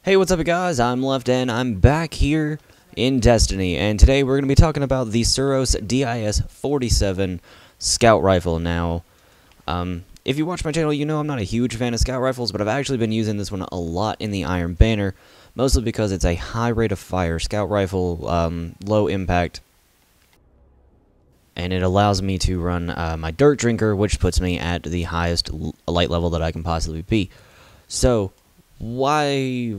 Hey, what's up guys, I'm Left and I'm back here in Destiny, and today we're going to be talking about the Suros DIS-47 Scout Rifle. Now, if you watch my channel, you know I'm not a huge fan of Scout Rifles, but I've actually been using this one a lot in the Iron Banner, mostly because it's a high rate of fire Scout Rifle, low impact, and it allows me to run my Dirt Drinker, which puts me at the highest light level that I can possibly be. So, why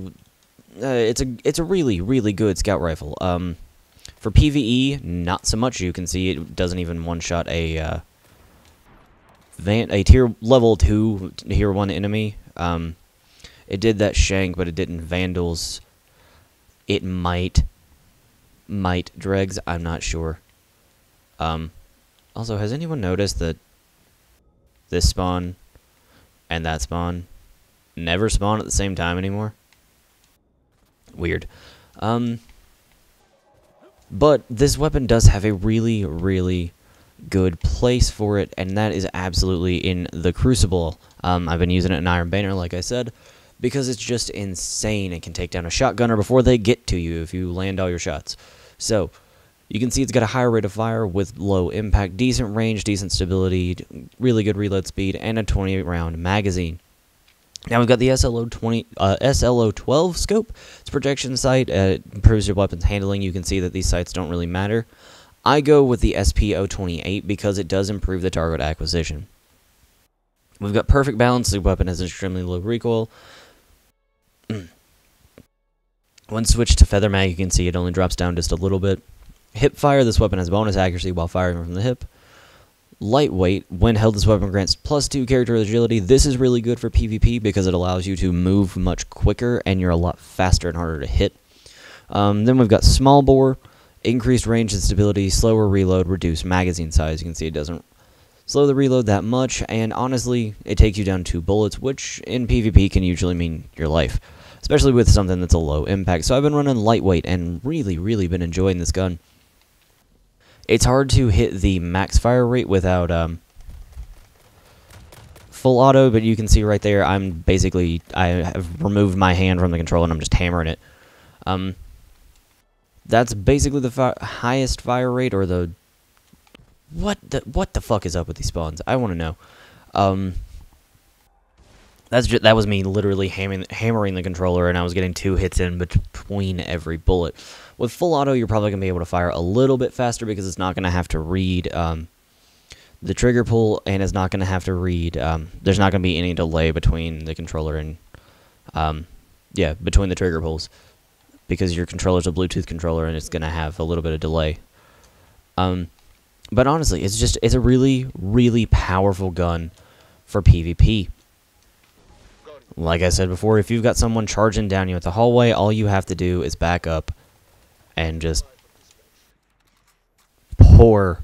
it's a really good scout rifle. For PvE, not so much. You can see it doesn't even one-shot a tier level 2 tier 1 enemy. It did that Shank, but it didn't Vandals. It might Dregs, I'm not sure. Also, has anyone noticed that this spawn and that spawn never spawn at the same time anymore? Weird. But this weapon does have a really good place for it, and that is absolutely in the Crucible. I've been using it in Iron Banner, like I said, because it's just insane. It can take down a shotgunner before they get to you if you land all your shots. So, you can see it's got a higher rate of fire with low impact, decent range, decent stability, really good reload speed, and a 28-round magazine. Now we've got the SLO-12 scope. It's a projection sight. It improves your weapon's handling. You can see that these sights don't really matter. I go with the SP-028 because it does improve the target acquisition. We've got perfect balance. The weapon has extremely low recoil. When switched to Feather Mag, you can see it only drops down just a little bit. Hip fire. This weapon has bonus accuracy while firing from the hip. Lightweight. When held, this weapon grants +2 character agility. This is really good for PvP because it allows you to move much quicker and you're a lot faster and harder to hit. Then we've got small bore, increased range and stability, slower reload, reduced magazine size. You can see it doesn't slow the reload that much, and honestly, it takes you down 2 bullets, which in PvP can usually mean your life, especially with something that's a low impact. So I've been running lightweight and really been enjoying this gun. It's hard to hit the max fire rate without full auto, but you can see right there, I have removed my hand from the controller and I'm just hammering it. That's basically the highest fire rate, or the what the fuck is up with these spawns? I want to know. That was me literally hammering the controller, and I was getting 2 hits in between every bullet. With full auto, you're probably going to be able to fire a little bit faster because it's not going to have to read the trigger pull, and it's not going to have to read, there's not going to be any delay between the controller and, between the trigger pulls, because your controller's a Bluetooth controller and it's going to have a little bit of delay. But honestly, it's a really powerful gun for PvP. Like I said before, if you've got someone charging down you at the hallway, all you have to do is back up and just pour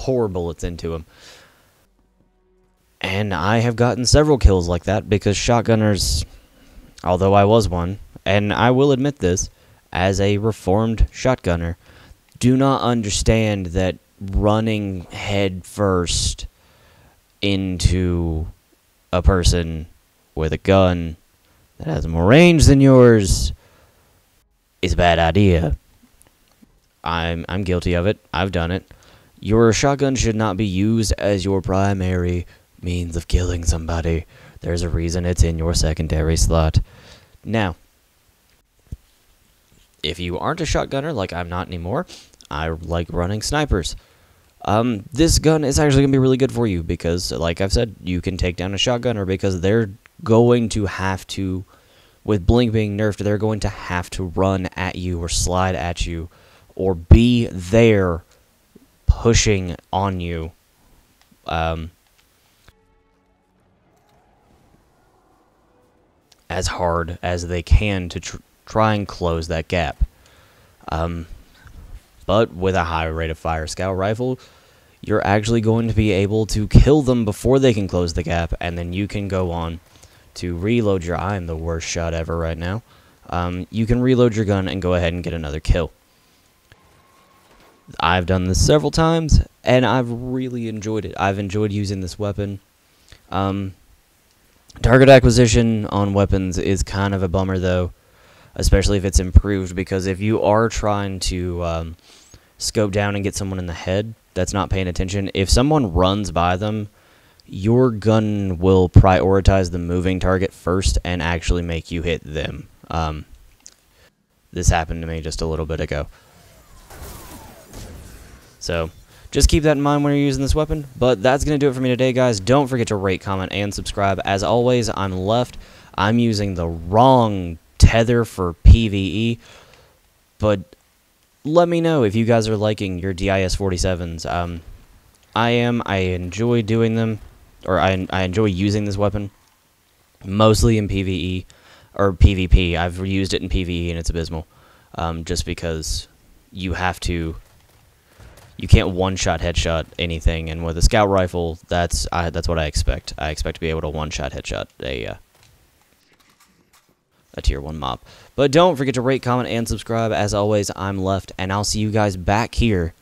bullets into them. And I have gotten several kills like that because shotgunners, although I was one, and I will admit this, as a reformed shotgunner, do not understand that running head first into a person with a gun that has more range than yours is a bad idea. I'm guilty of it. I've done it. Your shotgun should not be used as your primary means of killing somebody. There's a reason it's in your secondary slot. Now, if you aren't a shotgunner, like I'm not anymore, I like running snipers. This gun is actually going to be really good for you because, like I've said, you can take down a shotgunner because they're going to have to, with Blink being nerfed, they're going to have to run at you or slide at you or be there pushing on you. As hard as they can to try and close that gap. But with a high rate of fire scout rifle, you're actually going to be able to kill them before they can close the gap, and then you can go on to reload your... I'm the worst shot ever right now. You can reload your gun and go ahead and get another kill. I've done this several times, and I've really enjoyed it. I've enjoyed using this weapon. Target acquisition on weapons is kind of a bummer, though. especially if it's improved, because if you are trying to scope down and get someone in the head that's not paying attention, if someone runs by them, your gun will prioritize the moving target first and actually make you hit them. This happened to me just a little bit ago. So just keep that in mind when you're using this weapon. But that's going to do it for me today, guys. Don't forget to rate, comment, and subscribe. As always, I'm left. I'm using the wrong tether for PvE. But let me know if you guys are liking your DIS-47s. I am. I enjoy doing them. Or I enjoy using this weapon. Mostly in PvE. Or PvP. I've used it in PvE and it's abysmal. Just because you have to... You can't one-shot headshot anything, and with a scout rifle, that's what I expect. I expect to be able to one-shot headshot a tier 1 mob. But don't forget to rate, comment, and subscribe. As always, I'm left, and I'll see you guys back here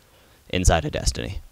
inside of Destiny.